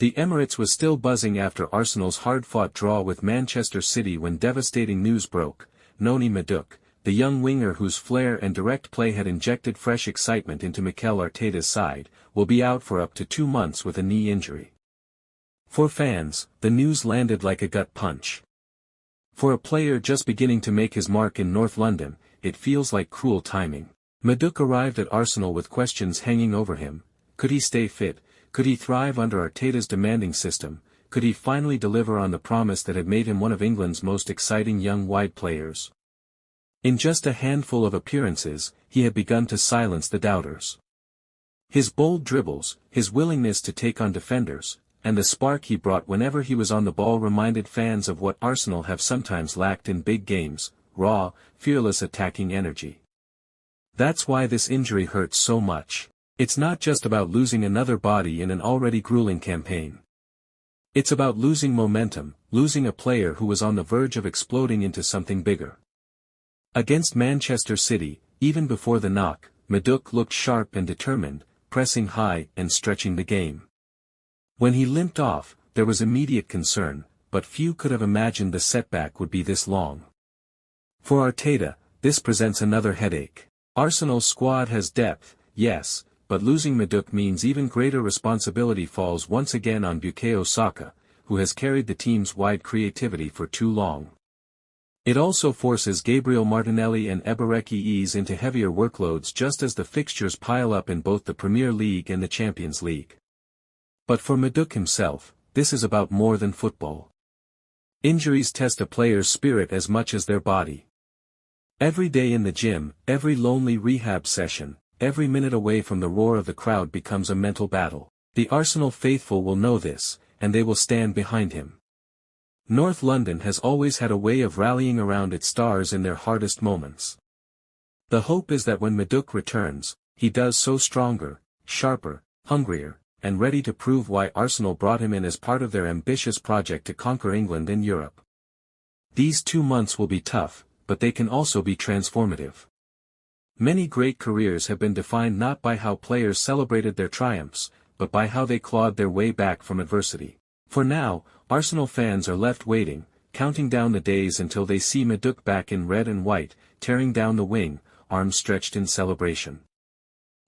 The Emirates was still buzzing after Arsenal's hard-fought draw with Manchester City when devastating news broke. Noni Madueke, the young winger whose flair and direct play had injected fresh excitement into Mikel Arteta's side, will be out for up to 2 months with a knee injury. For fans, the news landed like a gut punch. For a player just beginning to make his mark in North London, it feels like cruel timing. Madueke arrived at Arsenal with questions hanging over him. Could he stay fit? Could he thrive under Arteta's demanding system? Could he finally deliver on the promise that had made him one of England's most exciting young wide players? In just a handful of appearances, he had begun to silence the doubters. His bold dribbles, his willingness to take on defenders, and the spark he brought whenever he was on the ball reminded fans of what Arsenal have sometimes lacked in big games: raw, fearless attacking energy. That's why this injury hurts so much. It's not just about losing another body in an already grueling campaign. It's about losing momentum, losing a player who was on the verge of exploding into something bigger. Against Manchester City, even before the knock, Madueke looked sharp and determined, pressing high and stretching the game. When he limped off, there was immediate concern, but few could have imagined the setback would be this long. For Arteta, this presents another headache. Arsenal's squad has depth, yes, but losing Madueke means even greater responsibility falls once again on Bukayo Saka, who has carried the team's wide creativity for too long. It also forces Gabriel Martinelli and Eberechi into heavier workloads just as the fixtures pile up in both the Premier League and the Champions League. But for Madueke himself, this is about more than football. Injuries test a player's spirit as much as their body. Every day in the gym, every lonely rehab session, every minute away from the roar of the crowd becomes a mental battle. The Arsenal faithful will know this, and they will stand behind him. North London has always had a way of rallying around its stars in their hardest moments. The hope is that when Madueke returns, he does so stronger, sharper, hungrier, and ready to prove why Arsenal brought him in as part of their ambitious project to conquer England and Europe. These 2 months will be tough, but they can also be transformative. Many great careers have been defined not by how players celebrated their triumphs, but by how they clawed their way back from adversity. For now, Arsenal fans are left waiting, counting down the days until they see Madueke back in red and white, tearing down the wing, arms stretched in celebration.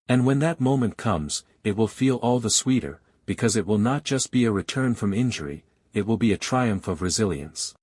And when that moment comes, it will feel all the sweeter, because it will not just be a return from injury, it will be a triumph of resilience.